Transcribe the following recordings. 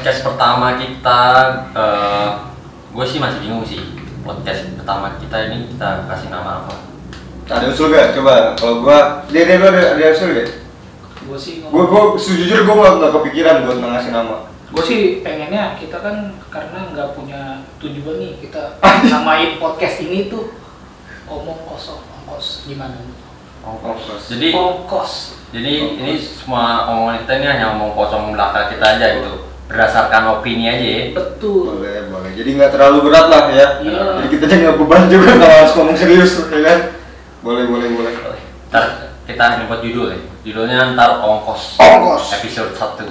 podcast pertama kita, gue sih masih bingung sih. Podcast pertama kita ini kita kasih nama apa? Ada usul gak? Coba, kalau gua, dia ada usul gak? Gue sih Sejujurnya gua nggak kepikiran buat ngasih nama. gue sih pengennya kita kan karena nggak punya tujuan nih, kita namain podcast ini tuh omong kosong ongkos gimana? Ongkos. Jadi ini semua omongan kita ini hanya omong kosong belaka kita aja gitu, berdasarkan opini aja ya. Betul. Boleh. Jadi nggak terlalu berat lah ya. Iya. Jadi kita jangan beban juga kalau harus ngomong serius, ya kan? Boleh. Ntar kita nyebut judul ya. Judulnya ntar ongkos. Episode 1.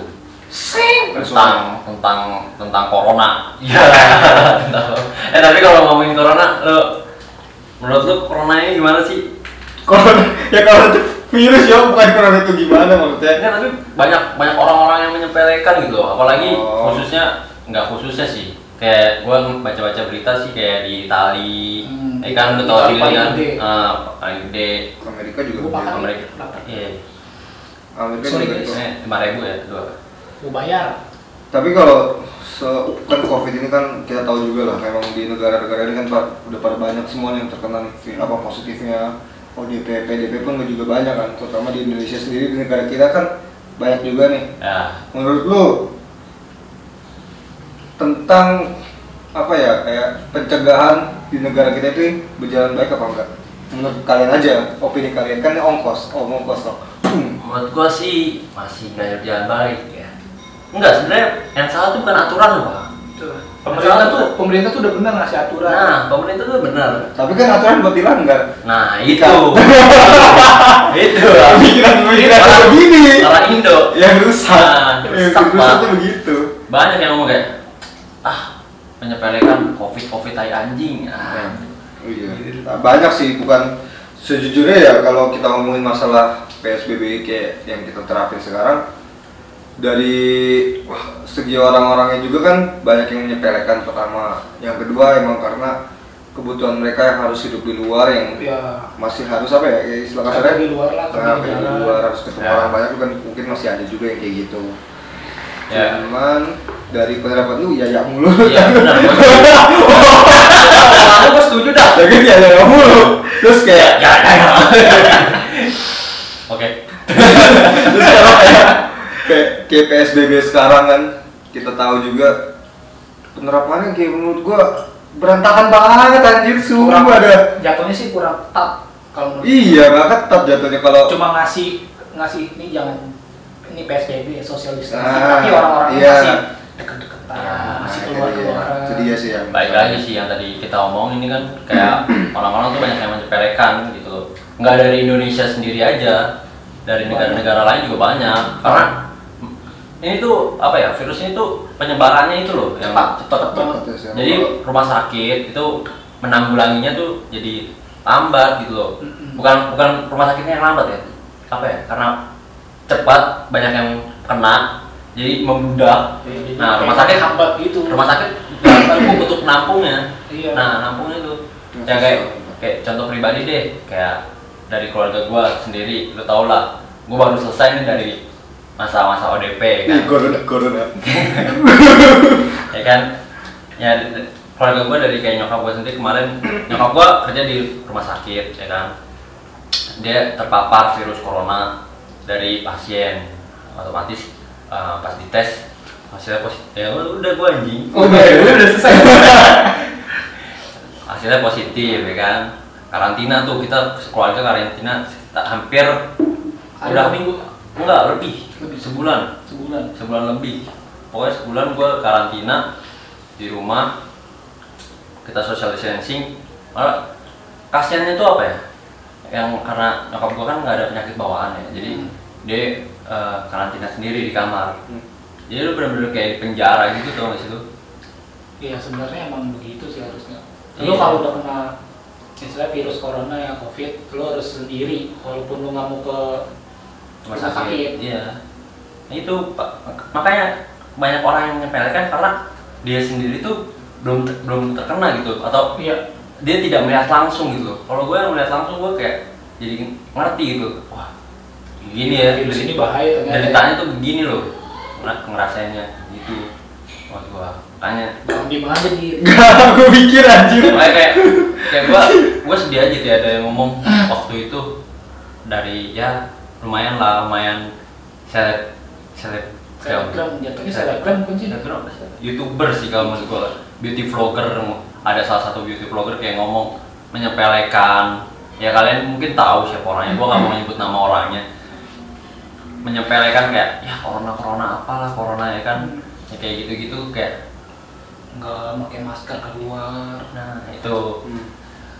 Tentang corona. Iya. Tapi kalau ngomongin corona, menurut lu corona ini gimana sih? Corona itu virus ya, bukan corona itu gimana maksudnya? Ya, tapi banyak orang-orang yang menyepelekan gitu loh. Apalagi nggak khususnya sih. Kayak gue baca-baca berita sih kayak di Itali, kan udah tau sih kan, paling gede. Amerika juga. Amerika. Iya. Amerika juga. 5.000 ya, 2. Gue bayar. Tapi kalau kan COVID ini kan kita tahu juga lah, memang di negara-negara ini kan udah pada banyak semua yang terkena apa positifnya. ODP, PDP pun juga banyak kan, terutama di Indonesia sendiri, di negara kita kan banyak juga nih. Ya. Menurut lu tentang apa ya, kayak pencegahan di negara kita itu berjalan baik apa enggak? Menurut kalian aja, opini kalian kan ini ongkos loh. Menurut gua sih masih kayak berjalan baik ya. Enggak, sebenarnya yang salah tuh bukan aturan loh, Pak. Pemerintah tuh udah benar ngasih aturan. Nah, pemerintah tuh benar. Tapi kan aturan buat dilanggar. Nah, itu. Itu. Pikiran begini. Orang Indo yang rusak. Rusak Rusak tuh begitu. Banyak yang ngomong kayak menyepelekan COVID tai anjing. Iya. Nah, banyak sih, bukan sejujurnya ya kalau kita ngomongin masalah PSBB kayak yang kita terapin sekarang, dari segi orang-orangnya juga kan banyak yang menyepelekan pertama. Yang kedua emang karena kebutuhan mereka yang harus hidup di luar, yang masih harus apa ya, kayak istilah kasarnya di luar lah, di luar harus ketemu orang banyak kan, mungkin masih ada juga yang kayak gitu. Cuman dari pendapat lu ya mulu. Iya benar. Aku setuju dah. Jadi ya mulu. Terus kayak Oke. Terus kalau kayak PSBB sekarang kan kita tahu juga penerapannya kayak menurut gua berantakan banget anjir, sumpah ada. Jatuhnya sih kurang ketat kalau menurut. Iya, nggak ketat jatuhnya kalau cuma ngasih ini jangan ini PSBB social distancing, tapi orang-orang masih deket-deketan, masih keluar-keluaran. Itu dia sih yang baik lagi sih yang tadi kita omongin ini kan, kayak orang-orang tuh banyak yang menyepelekan gitu loh. Nggak dari Indonesia sendiri aja, dari negara-negara lain juga banyak. Karena ini tuh apa ya, virus ini tuh penyebarannya itu loh yang cepat. Jadi rumah sakit itu menanggulanginya tuh jadi lambat gitu loh. Bukan rumah sakitnya yang lambat ya, apa ya, karena cepat banyak yang kena jadi membludak. Nah, rumah sakit hambat gitu. Rumah sakit cukup untuk nampungnya. Iya. Nah, nampungnya itu ya kayak contoh pribadi deh, kayak dari keluarga gua sendiri, lu tau lah, gua baru selesai nih dari masa-masa ODP kan. Corona. Ya kan? Ya keluarga gua dari kayak nyokap gua sendiri kemarin, nyokap gua kerja di rumah sakit ya kan. Dia terpapar virus corona dari pasien, otomatis pas dites hasilnya positif. Ya udah gua anjing. Udah selesai. Hasilnya positif ya kan. Karantina tuh, kita keluarga karantina hampir udah minggu, enggak lebih sebulan lebih. Pokoknya sebulan gua karantina di rumah, kita social distancing. Malah kasiannya tuh apa ya, yang karena nyokap gua kan nggak ada penyakit bawaan ya, jadi dia karantina sendiri di kamar. Jadi lu bener-bener kayak di penjara gitu tuh di situ. Iya, sebenarnya emang begitu sih harusnya. Lu kalau udah kena istilah virus corona ya COVID, lu harus sendiri walaupun lu nggak mau ke rumah sakit. Iya. Nah, itu makanya banyak orang yang menyepelekan karena dia sendiri tuh belum terkena gitu, atau dia tidak melihat langsung gitu. Kalau gue yang melihat langsung, gue kayak jadi ngerti gitu. Wah, gini ya, virus ini bahaya ternyata. Deritanya tuh begini loh, ngerasainnya gitu. Menurut gua tanya Di mana di Gak, gue mikir anjir. kayak gua sedih aja tuh ada yang ngomong waktu itu dari ya lumayan selebgram, jatuhnya selebgram bukan sih? YouTuber sih kalau menurut gua, beauty vlogger. Ada salah satu beauty vlogger kayak ngomong menyepelekan, ya kalian mungkin tahu siapa orangnya, gua nggak mau nyebut nama orangnya, menyepelekan kayak ya corona apalah corona ya kan, ya kayak gitu kayak Nggak pakai masker keluar. nah itu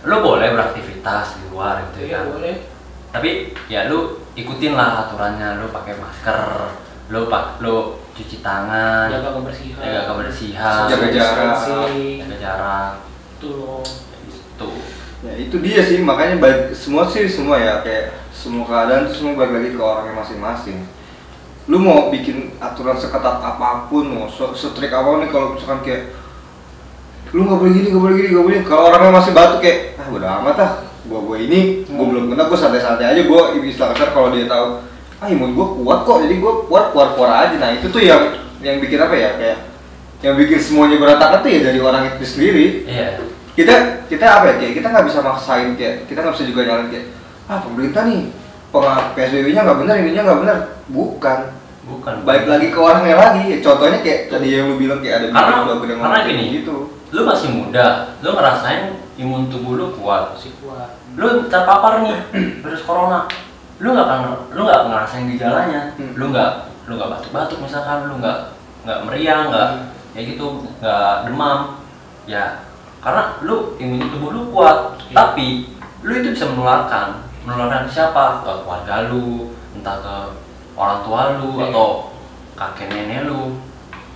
lu boleh beraktivitas di luar gitu Iya kan, boleh. tapi ya lu ikutin lah aturannya, lu pakai masker, lu cuci tangan, Jaga kebersihan. Jaga jarak. jaga jarak, Itu loh. itu Ya itu dia sih, makanya baik semua ya, kayak semua keadaan tuh semua balik lagi ke orangnya masing-masing. Lu mau bikin aturan seketat apapun, mau setrik apapun nih, kalau misalkan kayak lu nggak boleh gini, kalau orangnya masih batuk kayak udah amat ah, gua ini gua belum kena, gua santai-santai aja, gua istilah kasar kalau dia tahu imun gua kuat kok, jadi gua keluar aja. Nah itu tuh yang bikin apa ya, kayak yang bikin semuanya berantakan tuh ya dari orang itu sendiri. iya. Kita apa ya, kayak kita nggak bisa maksain, kayak kita nggak bisa juga nyalain kayak pemerintah nih PSBB-nya nggak benar, ininya nggak benar. Bukan balik lagi ke orangnya lagi. Contohnya kayak tadi yang lu bilang kayak ada karena gini gitu. Lu masih muda, lu ngerasain imun tubuh lu kuat, Masih kuat. lu terpapar nih virus corona, lu nggak ngerasain gejalanya, lu nggak batuk misalkan, lu nggak meriang, nggak kayak gitu, nggak demam, ya karena lu imun tubuh lu kuat. Tapi lu itu bisa menularkan ke siapa? Ke keluarga lu, entah ke orang tua lu atau kakek nenek lu.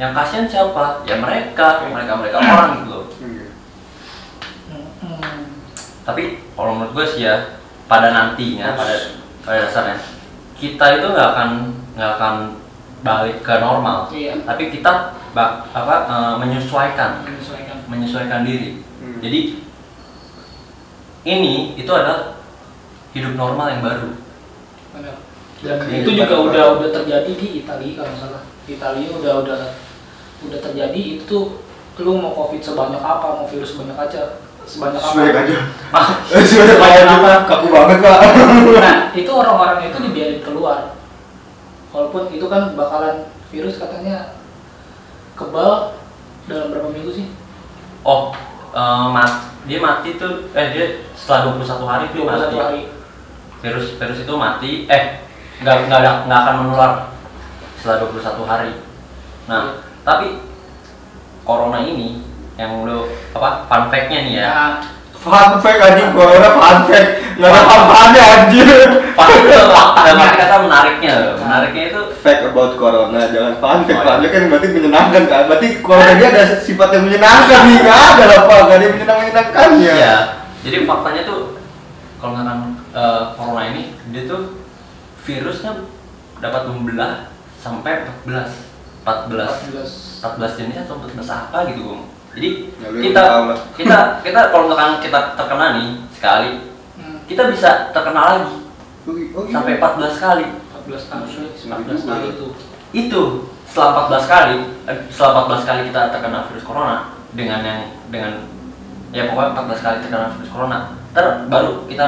Yang kasihan siapa? Ya mereka orang gitu loh. Tapi kalau menurut gue sih ya, pada nantinya, pada dasarnya kita itu nggak akan balik ke normal. Iya. Tapi kita menyesuaikan diri. Jadi itu adalah hidup normal yang baru. Benar. Dan itu juga udah terjadi di Italia kalau nggak salah. Italia udah terjadi itu. Lu mau covid sebanyak apa, mau virus sebanyak apa. Sebanyak apa? Kaku banget Pak. Nah itu orang-orang itu dibiarin keluar. Walaupun itu kan bakalan virus katanya kebal dalam berapa minggu sih? Dia mati tuh, dia setelah 21 hari dia mati. Hari. Virus itu mati, nggak akan menular setelah 21 hari. Nah, tapi corona ini yang fun fact-nya nih ya. Fun fact anjing, corona fun fact. Nggak ada apa-apanya anjir. Fun itu dalam arti kata menariknya itu fact about corona, jangan fun fact. Fun fact kan berarti menyenangkan kan? Berarti corona dia ada sifat yang menyenangkan nih, nggak ada lah Pak, nggak ada yang menyenangkannya. Iya, jadi faktanya tuh kalau misalkan corona ini dia tuh virusnya dapat membelah sampai 14 jenis atau 14 apa gitu Bung. Jadi kita kalau misalkan kita terkena nih sekali, kita bisa terkena lagi sampai 14 kali. 14 kali Itu setelah 14 kali kita terkena virus corona dengan ya pokoknya 14 kali terkena virus corona, baru kita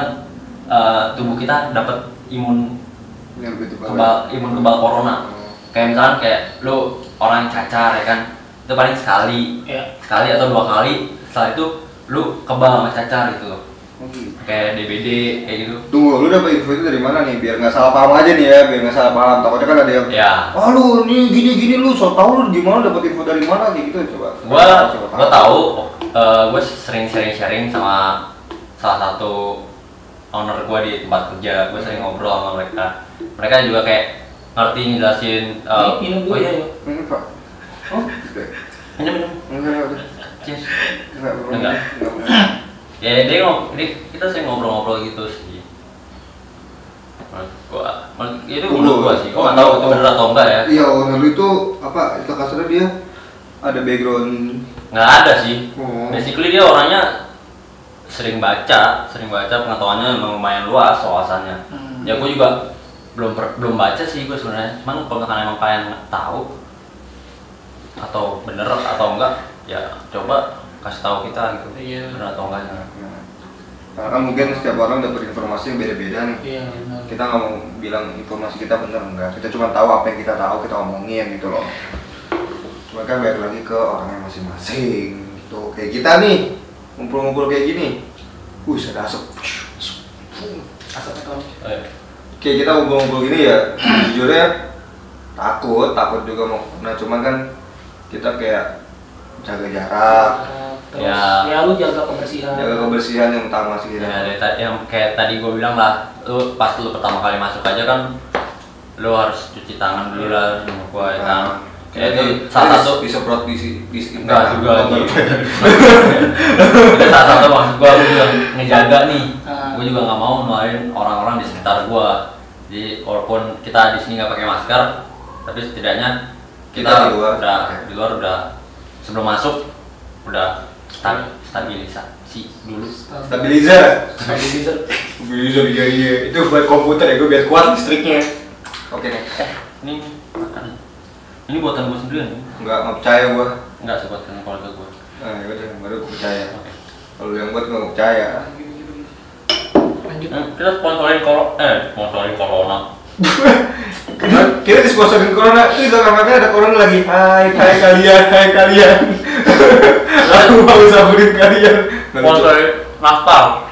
tubuh kita dapat imun kebal corona. Kayak misalkan lu orang yang cacar ya kan, itu paling sekali atau 2 kali, setelah itu lu kebal sama cacar gitu loh. Kayak DBD kayak gitu. Tunggu, lu dapet info itu dari mana nih? Biar nggak salah paham aja nih ya, biar nggak salah paham. Takutnya kan ada yang lu nih gini lu so tau lu gimana dapet info dari mana kayak gitu, coba. Gua tahu, gue sering sharing sama salah satu owner gua di tempat kerja. Gue sering ngobrol sama mereka. Mereka juga kayak ngerti ngejelasin. Minum dulu. Ini Pak. Minum. Enggak. Cheers. Enggak. Ya kita sering ngobrol-ngobrol gitu sih. Menurut gua sih. Gua nggak tahu itu benar atau enggak ya. Iya, owner lu itu apa? Itu kasarnya dia ada background. Nggak ada sih. Basically dia orangnya sering baca, pengetahuannya memang lumayan luas wawasannya. Ya gua juga belum baca sih gue sebenarnya. Cuman kalau misalkan emang kalian tahu, atau bener atau enggak ya coba kasih tahu kita gitu. Iya. Bener atau enggaknya. Karena kan mungkin setiap orang dapat informasi yang beda-beda nih. Iya benar. Kita nggak mau bilang informasi kita bener enggak, kita cuma tahu apa yang kita tahu, kita omongin gitu loh. Cuma kan balik lagi ke orangnya masing-masing gitu. Kayak kita nih ngumpul-ngumpul kayak gini, ada asap. Asapnya kalau Kayak kita ngumpul-ngumpul gini ya, jujurnya takut juga mau. Nah cuman kan kita kayak jaga jarak, terus Ya. ya lu jaga kebersihan. jaga kebersihan yang utama sih. Ya, yang kayak tadi gue bilang lah, lu pas lu pertama kali masuk aja kan, lu harus cuci tangan dulu lah sama gua ya kan. Kayak itu salah satu disemprot di enggak juga lagi. Itu salah satu maksud gua juga ngejaga nih. Gua juga nggak mau nularin orang-orang di sekitar gua. Jadi walaupun kita di sini nggak pakai masker, tapi setidaknya Kita di luar. di luar udah sebelum masuk udah stabilisasi dulu. Stabilizer. Stabilizer. Stabilizer iya. Itu buat komputer ya, gue biar kuat listriknya. Oke nih. Ini makan. Ini buatan gua sendiri nih. Nggak percaya gua. Enggak sih buatan keluarga gua. Nah, yaudah, baru gua percaya. Oke. Kalau yang buat nggak percaya. Lanjut. Kita sponsorin corona. Kita disponsorin corona, itu di kamera ada corona lagi. Hai kalian. Aku mau saburin kalian. Sponsorin nastar.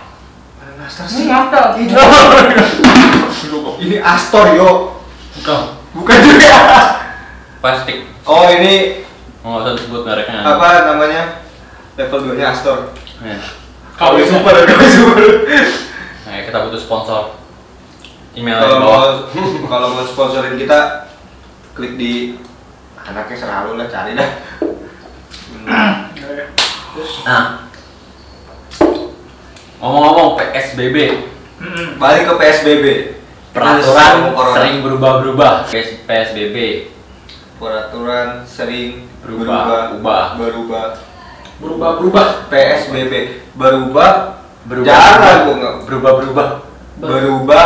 Nastar Ini Natal. Ini Astor yo. Bukan juga. Plastik. Oh ini Nggak usah disebut mereknya. apa namanya? Level 2 nya Astor. Ya. KW Super. Nah, kita butuh sponsor. Email di Kalau bawah. kalau mau sponsorin kita, klik di anaknya selalu lah, cari dah. Nah, ngomong-ngomong PSBB, Balik ke PSBB. peraturan sering berubah-berubah. PSBB Peraturan sering Berubah. Berubah. PSBB berubah. Berubah. Jangan gua nggak Berubah-berubah. berubah.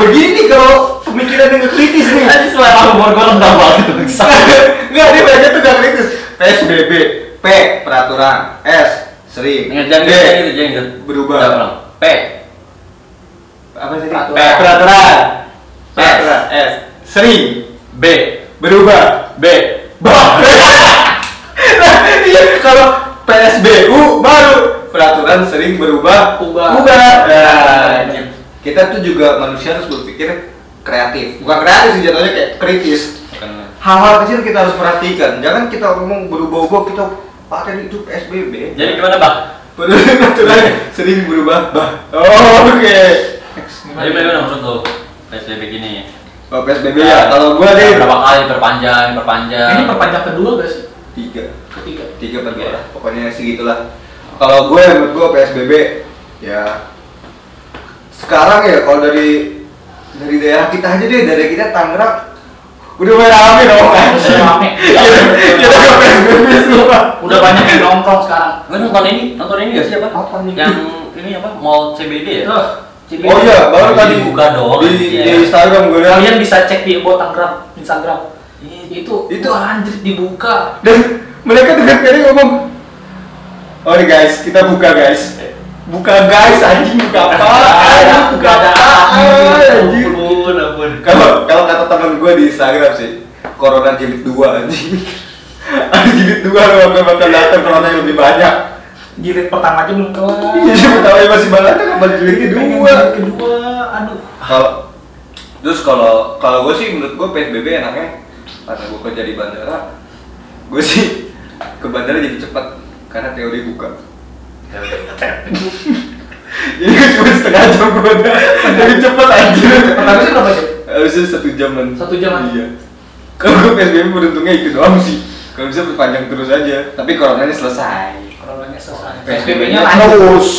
Begini kalau pemikiran yang kritis nih. Tadi selera humor gue rendah banget. Enggak, dia baca tuh gak kritis. PSBB, P peraturan, S sering, Jangan D jangan berubah. P. Apa sih? Peraturan. P peraturan, S sering, B. berubah, B. Nah, iya, kalau PSBU baru peraturan sering berubah. Nah, kita tuh juga manusia harus berpikir kreatif. Bukan kreatif sih, jatuhnya kayak kritis. Hal-hal kecil kita harus perhatikan. Jangan kita ngomong berubah-ubah kita pakai itu PSBB. Jadi gimana, Bang? Peraturan sering berubah. Oh, oke. Jadi bagaimana menurut lo PSBB gini? Oh, PSBB ya. Kalau gua deh berapa kali perpanjang. Ini perpanjang kedua gak sih? tiga Ketiga. per dua lah. Pokoknya segitulah. Kalau gue menurut gue PSBB ya sekarang ya kalau dari daerah kita aja deh, dari kita Tangerang udah mulai rame dong kan. Udah rame. Kita ke PSBB semua. Udah banyak yang nongkrong sekarang. Gue nonton ini gak sih apa? Apa nih? Yang ini apa? Mall CBD ya? Oh iya, baru tadi dibuka dong. di Iya. Instagram gue lihat. Kalian bisa cek di Tangerang Instagram. Itu Itu. anjir dibuka. Dan mereka dengar kali ngomong, oh nih guys, kita buka guys. Buka guys, anjing buka apa? Buka apa? Anjing. Ampun. Kalau kata teman gue di Instagram sih, corona jilid 2 anjing. Ada jilid 2 lo bakal datang corona yang lebih banyak. Jilid pertama aja belum kelar. Iya, pertama masih banyak kan kembali jilid kedua. Jilid kedua, aduh. Kalau gue sih menurut gue PSBB enaknya karena gue kerja di bandara, gue sih ke bandara jadi cepat karena teori buka. Ini gue cuma setengah jam gue jadi cepet aja. Pertama sih berapa jam? Harusnya 1 jaman. 1 jaman? Iya. Kalau gue PSBB beruntungnya itu doang sih. Kalau bisa berpanjang terus aja. Tapi coronanya selesai. Coronanya selesai. PSBB-nya terus.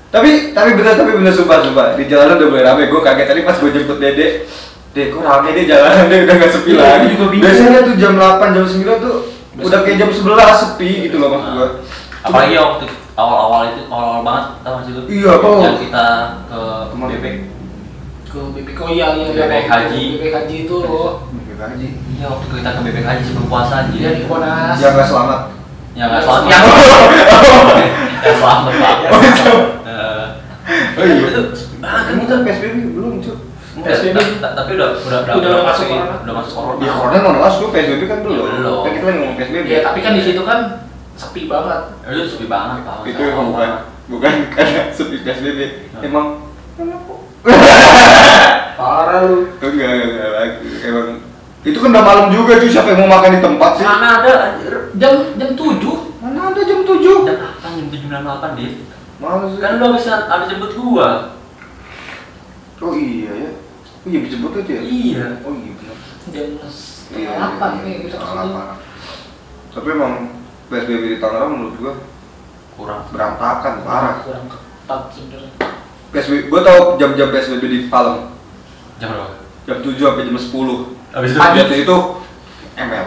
Tapi bener sumpah di jalanan udah mulai rame. Gue kaget tadi pas gue jemput Dede. Dek, kok rame deh jalanan deh udah nggak sepi Iya, lagi. juga bingung. Biasanya tuh jam 8, jam 9 tuh udah kayak jam 11 sepi gitu loh maksud gue. Apalagi waktu awal-awal banget, tau gak sih lu? Iya, apa? Yang kita ke Bebek. Ke BPK, oh iya BPK Haji. BPK Haji itu loh. BPK Haji. Iya, waktu kita ke BPK Haji sebelum puasa aja. Iya di Monas. Yang nggak selamat. Ya nggak selamat. Ya selamat Pak. Oh iya. Itu Kan kita PSBB belum cuy. PSBB tapi udah masuk corona. Udah masuk corona. Ya corona mau masuk PSBB kan belum. Belum. Kan kita lagi ngomong PSBB. Iya, tapi kan di situ kan sepi banget. Itu sepi banget Pak. Itu emang bukan karena sepi PSBB. Emang Parah lu. enggak lagi. Emang itu kan udah malam juga cuy, siapa yang mau makan di tempat sih? Mana ada anjir. Jam 7. Mana ada jam 7? Jam 8, jam 7, jam 8 Dit. Males Kan lu habis jemput gua. Oh iya ya. Oh iya dijemput itu ya? Iya. Oh iya benar. Jam setengah 8 nih kita kesini. Tapi emang PSBB di Tangerang menurut gua Kurang. berantakan parah. Kurang ketat sebenarnya. PSBB, gua tau jam-jam PSBB di Palem. Jam berapa? Jam 7 sampai jam 10. Habis itu Pagi itu ML.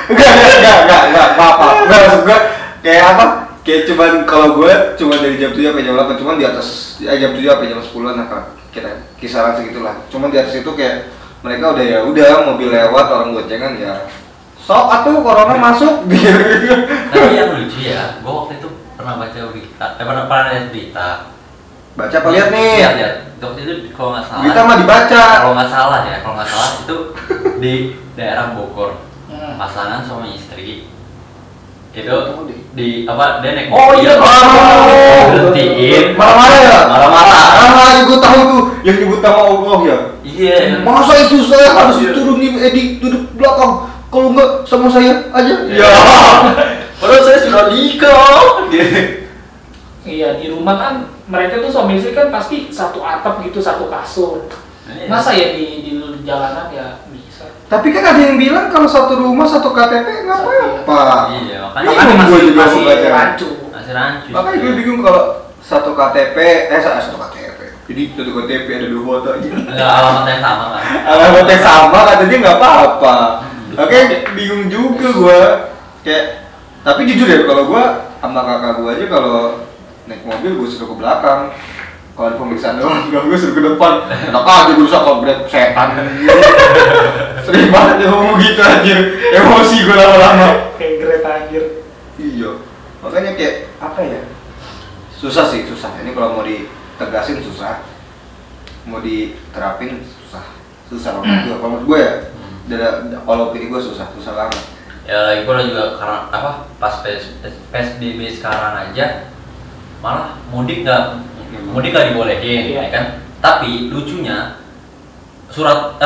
Enggak, apa. Enggak maksud gua kayak apa? Kayak cuman kalau gue cuma dari jam 7 sampai jam 8, cuman di atas jam 7 sampai jam 10-an lah kita kisaran segitulah. Cuman di atas itu kayak mereka udah mobil lewat, orang goncengan ya. Sok atuh corona masuk gitu. Tapi yang lucu ya, gua waktu itu pernah baca berita, pernah lihat berita. Baca apa lihat nih? Lihat. Waktu itu kalau nggak salah. Berita mah dibaca. Kalau nggak salah itu di daerah Bogor. Pasangan suami istri itu di apa dia naik Oh iya, berhentiin marah-marah ya? Marah-marah. Gue tahu tuh yang nyebut nama Allah ya. Iya. Masa itu saya harus diturunin di duduk belakang, kalau enggak sama saya aja. Ya. Padahal saya sudah nikah. Iya, di rumah kan mereka tuh suami istri kan pasti satu atap gitu, satu kasur. Masa ya di jalanan ya bisa. Tapi kan ada yang bilang kalau satu rumah satu KTP nggak apa-apa. Iya, Makanya gue juga masih membaca. rancu. Masih rancu. Makanya gue bingung kalau satu KTP, satu KTP. Jadi satu KTP ada dua foto aja. Enggak alamatnya yang sama kan. Alamat yang sama katanya nggak apa-apa. Oke, bingung juga gue. Kayak, tapi jujur ya kalau gue sama kakak gue aja kalau naik mobil gue suruh ke belakang. Kalau ada pemeriksaan doang, gue suruh ke depan. Enak aja gue bisa kobret setan. Sering banget ya ngomong gitu anjir. Emosi gue lama-lama. Kayak kereta anjir. Iya. Makanya kayak apa ya? Susah sih, susah. Ini kalau mau ditegasin susah. Mau diterapin susah. Susah menurut gue. Kalau menurut gue ya, kalau opini gue susah banget. Ya lagi pula juga karena apa? Pas PSBB sekarang aja malah mudik nggak dibolehin, iya. ya kan? Tapi lucunya surat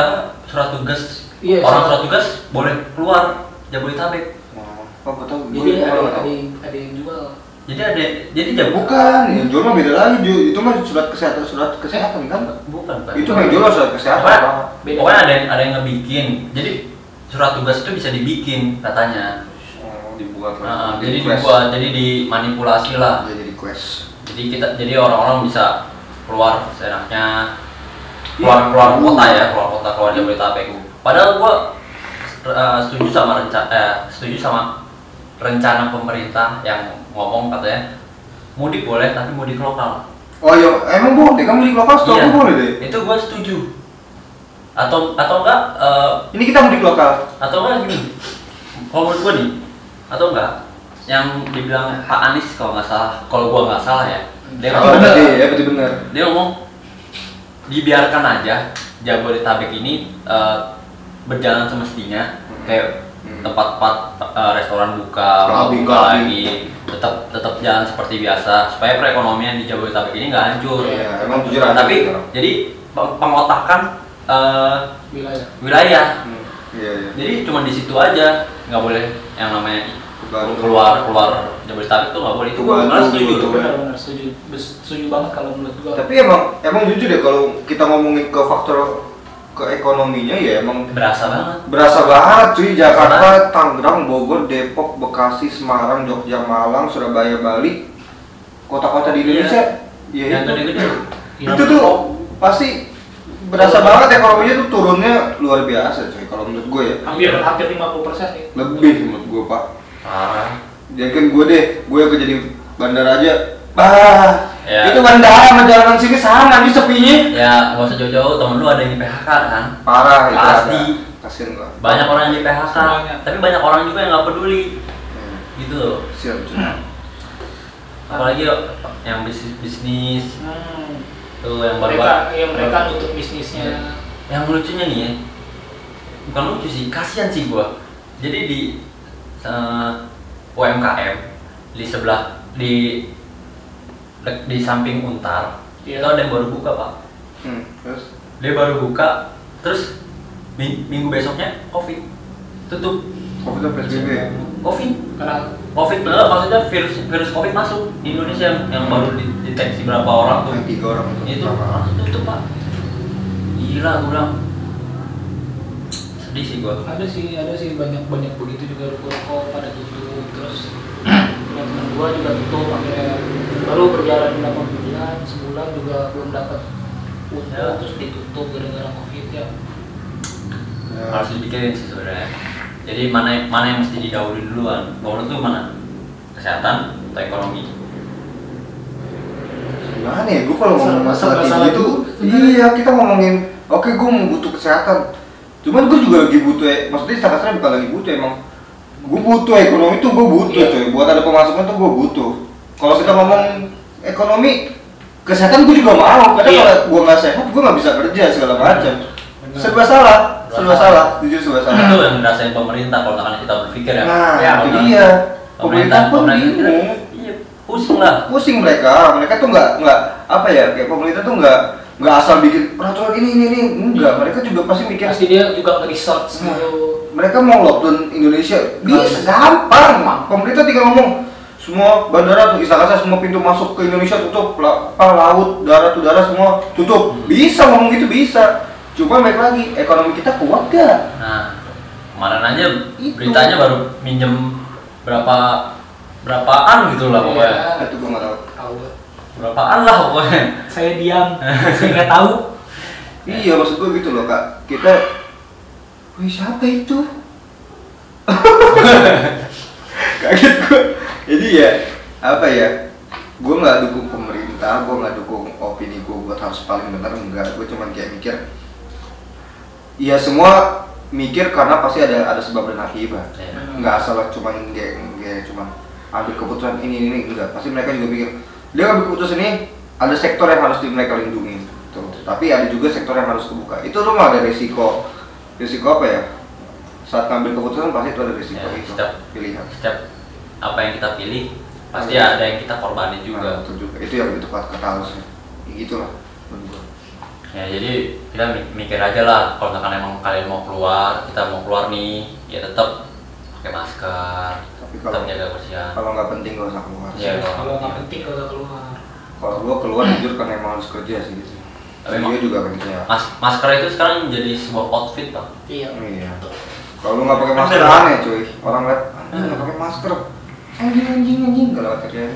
tugas Iya, surat tugas boleh keluar Jabodetabek. Oh, betul. Jadi ada yang jual. Jadi Bukan, yang jual mah beda lagi. Itu mah surat kesehatan kan? bukan Pak. Itu yang jual surat kesehatan. Pokoknya ada yang ngebikin. Jadi surat tugas itu bisa dibikin katanya. Dibuat. Jadi dimanipulasi lah. Jadi request. Jadi orang-orang bisa keluar seenaknya, keluar kota keluar Jabodetabek. Padahal gua setuju sama rencana pemerintah yang ngomong katanya mudik boleh tapi mudik lokal. Oh iya, emang boleh? Kamu mudik lokal setahu gue boleh deh. Itu gua setuju. Atau enggak? Ini kita mudik lokal. Atau enggak gini? Kalau menurut gua nih, atau enggak? Yang dibilang Pak Anies kalau gua nggak salah ya. Dia ngomong, betul benar. Dia ngomong dibiarkan aja Jabodetabek ini berjalan semestinya, kayak tempat-tempat restoran buka lagi, tetap jalan seperti biasa supaya perekonomian di Jabodetabek ini nggak hancur. Iya, emang jujur Tapi aja, jadi pengotakan wilayah. Iya. Jadi cuma di situ aja, nggak boleh yang namanya keluar Jabodetabek tuh nggak boleh. Itu gue setuju. Benar setuju banget kalau menurut gua. Tapi emang jujur deh kalau kita ngomongin ke faktor ke ekonominya ya emang berasa banget cuy. Jakarta, Tangerang, Bogor, Depok, Bekasi, Semarang, Jogja, Malang, Surabaya, Bali, kota-kota di Indonesia. Iya. Yang gede-gede. Itu tuh pasti berasa banget ekonominya tuh turunnya luar biasa cuy kalau menurut gue ya. Hampir 50% nih. Lebih menurut gue Pak. Parah. Jadi kan gue kerja di bandara aja Itu bandara sama jalanan sini sama nih sepinya. Ya nggak usah jauh-jauh, temen lu ada yang di PHK kan? Parah itu. Pasti. Kasian gua. Banyak orang yang di PHK, tapi banyak orang juga yang nggak peduli. Gitu loh. Siap. Apalagi yang bisnis tuh yang mereka nutup bisnisnya. Yang lucunya nih ya, bukan lucu sih, kasihan sih gua. Jadi di UMKM di sebelah di samping Untar itu ada yang baru buka pak. Terus Dia baru buka, terus minggu besoknya COVID tutup. COVID atau PSBB? COVID maksudnya virus COVID masuk di Indonesia yang baru dideteksi berapa orang tuh? 3 orang itu langsung tutup pak. Gila gue bilang. Sedih sih gua. Ada sih banyak begitu juga ruko pada tutup. Terus teman gua juga tutup akhirnya baru berjalan berapa bulan, sebulan juga belum dapat untung terus ditutup gara-gara COVID ya. Harus dipikirin sih sebenarnya. Jadi mana yang mesti didahului duluan? Menurut tuh mana? Kesehatan atau ekonomi? Gimana ya? Gue kalau ngomong masalah kayak gitu, iya kita ngomongin, oke gue mau butuh kesehatan. Cuman gue juga lagi butuh, maksudnya kasarnya bukan lagi butuh emang. Gue butuh ekonomi tuh gue butuh coy. Buat ada pemasukan tuh gue butuh. Kalau kita ngomong ekonomi, kesehatan gue juga mau. Karena kalau gue nggak sehat, gue nggak bisa kerja segala macam. Serba salah, jujur serba salah. Itu yang dirasain pemerintah kalau misalkan kita berpikir ya. Nah, itu kalau dia. Pemerintah pun bingung. Iya, pusing lah. Pusing mereka tuh nggak apa ya, kayak pemerintah tuh nggak asal bikin peraturan ini enggak. Mereka juga pasti mikir. Pasti dia juga nge-research gitu. Mereka mau lockdown Indonesia bisa gampang. Pemerintah tinggal ngomong semua bandara tuh istilah kasar semua pintu masuk ke Indonesia tutup, laut, darat, udara semua tutup. Bisa ngomong gitu bisa. Cuma baik lagi, ekonomi kita kuat gak? Nah, kemarin aja beritanya baru minjem berapaan gitu lah pokoknya. Itu gue nggak tahu. Berapaan lah pokoknya. Saya diam, saya nggak tahu. Iya maksud gue gitu loh kak. Kita, wih siapa itu? Kaget gue. Jadi ya apa ya? Gue nggak dukung pemerintah, gue nggak dukung opini gue buat harus paling benar enggak. Gue cuman kayak mikir. Ya semua mikir karena pasti ada sebab dan akibat. Nggak asal cuman kayak cuman ambil keputusan ini enggak. Pasti mereka juga pikir dia ambil keputusan ini ada sektor yang harus mereka lindungi. Tuh. Tapi ada juga sektor yang harus kebuka. Itu rumah ada risiko apa ya? Saat ngambil keputusan pasti itu ada risiko itu. Pilihan. Setiap apa yang kita pilih pasti ada yang kita korbanin juga. Nah, itu juga. Itu yang begitu kata harusnya. Gitulah. Ya jadi kita mikir aja lah kalau misalkan emang kalian mau keluar, kita mau keluar nih, ya tetap pakai masker, tetap jaga kebersihan. Kalau nggak penting gak usah keluar. Iya, kalau nggak penting gak usah keluar. Kalau gua keluar jujur karena emang harus kerja sih gitu. Tapi dia juga kerja. Masker itu sekarang menjadi sebuah outfit pak. Iya. Kalau lu nggak pakai masker aneh cuy. Orang lihat nggak pakai masker. Anjing kalau kerja.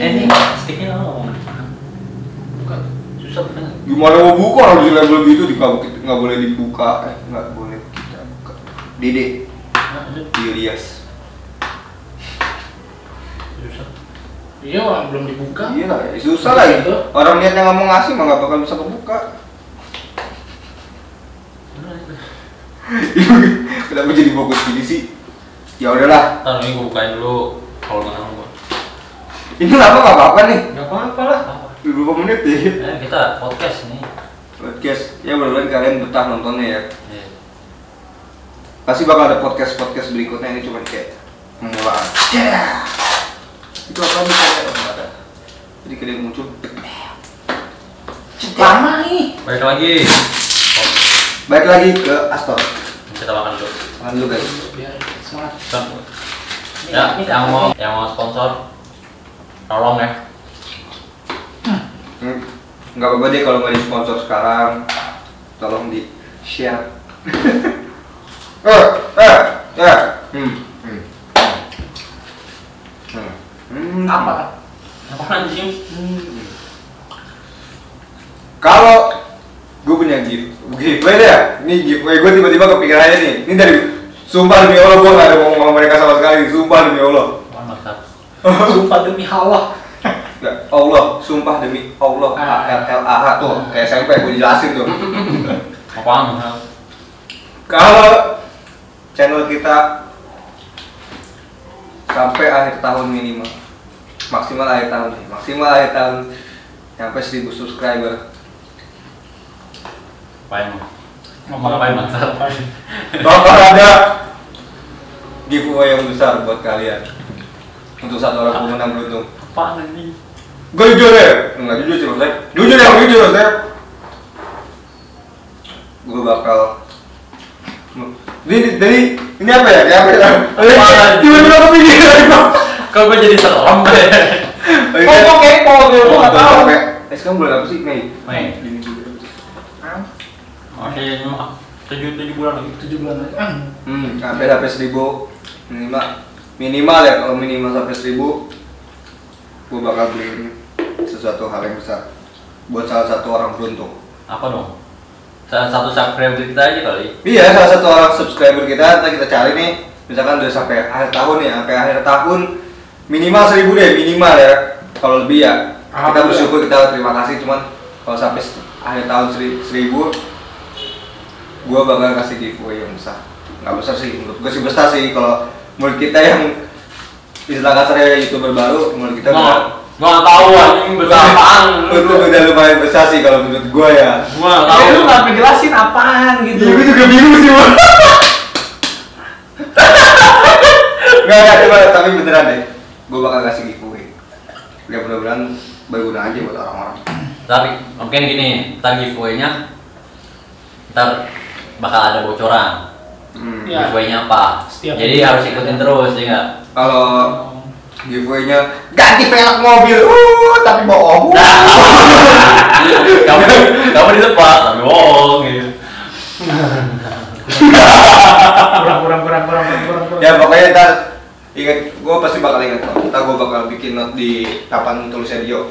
Ini sticknya lama bukan susah bener. Gimana mau buka kalau di label gitu nggak boleh dibuka, nggak boleh kita buka. Dede, Dias. Susah. Iya orang belum dibuka. Iya lah, susah lah itu. Orang niatnya ngomong ngasih mah nggak bakal bisa kebuka. Kenapa jadi fokus gini sih? Ya udahlah. Ntar ini gue bukain dulu kalau nggak mau. Ini lama nggak apa-apa nih. Nggak apa-apa lah. 20 menit ya. Kita podcast nih. Podcast. Ya mudah-mudahan kalian betah nontonnya ya. Iya. Pasti bakal ada podcast berikutnya, ini cuma kayak pembukaan. Itu apa nih kayak ada. Jadi kayak muncul. Lama nih. Baik lagi ke Astor. Kita makan dulu. Makan dulu guys. Biar semangat. Ya, yang mau sponsor, tolong ya. Nggak apa-apa deh kalau nggak di sponsor sekarang, tolong di share. Apa? Apa anjing? Kalau gue punya giveaway deh ya, ini giveaway gue tiba-tiba kepikiran aja nih. Ini dari Sumpah demi Allah, gua nggak ada ngomong sama mereka sama sekali. Sumpah demi Allah. Mantap. Sumpah demi Allah. Ya Allah, sumpah demi Allah. ALLAH tuh, kayak SMP gua jelasin tuh. Apaan? Kalau channel kita sampai akhir tahun minimal, maksimal akhir tahun sampai 1000 subscriber, Apain? Ngomong apain maksud? bakal ada giveaway yang besar buat kalian untuk satu orang pemenang beruntung. Apaan ini? Gue jujur ya, nggak jujur sih maksudnya, jujur maksudnya. Gue bakal ini apa ya? Tiba-tiba kepikiran. Kok gue jadi serem deh? Kok kepo gitu, gue nggak tahu. Sekarang bulan apa sih? Mei. Masih 7 bulan lagi. 7 bulan lagi. Sampai 1000 minimal ya, kalau minimal sampai 1000 gue bakal beliin sesuatu hal yang besar buat salah satu orang beruntung. Apa dong? Salah satu subscriber kita aja kali. Iya, salah satu orang subscriber kita, kita cari nih, misalkan udah sampai akhir tahun nih, sampai akhir tahun minimal 1000 deh, minimal ya. Kalau lebih ya, kita bersyukur, kita terima kasih. Cuman kalau sampai akhir tahun 1000, gue bakal kasih giveaway yang besar. Nggak besar sih, menurut gue sih besar sih. Kalau menurut kita yang istilah kasarnya YouTuber baru, menurut kita Gua nggak tahu anjing besar apaan. Itu udah lumayan besar sih kalau menurut gue ya. Gua nggak tahu. Lu nggak ngejelasin apaan gitu. Gue juga bingung sih, Bang. Nggak, tapi beneran deh. Gue bakal kasih giveaway. Ya mudah-mudahan berguna aja buat orang-orang. Tapi mungkin gini, ntar giveaway-nya ntar bakal ada bocoran. Ya. Giveaway-nya apa? Jadi harus ikutin terus, ya nggak? Kalau giveaway-nya ganti velg mobil, tapi bohong. Kamu dilepas, tapi bohong gitu. Kurang. Ya pokoknya ntar ingat, gue pasti bakal ingat kok. Ntar gue bakal bikin note di papan tulisnya Dio.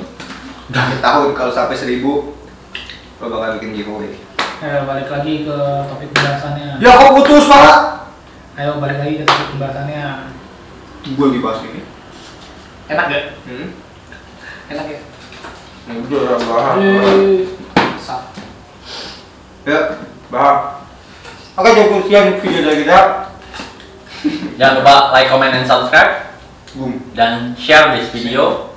Akhir tahun kalau sampai 1000, gue bakal bikin giveaway. Ayo balik lagi ke topik pembahasannya. Ya kok putus Pak? Ayo balik lagi ke topik pembahasannya. Gue dibahas ini. Enak gak? Enak ya? Udah bahas. Sap. Ya, bahas. Oke, cukup sekian video dari kita. Jangan lupa like, comment, and subscribe Boom. dan share this video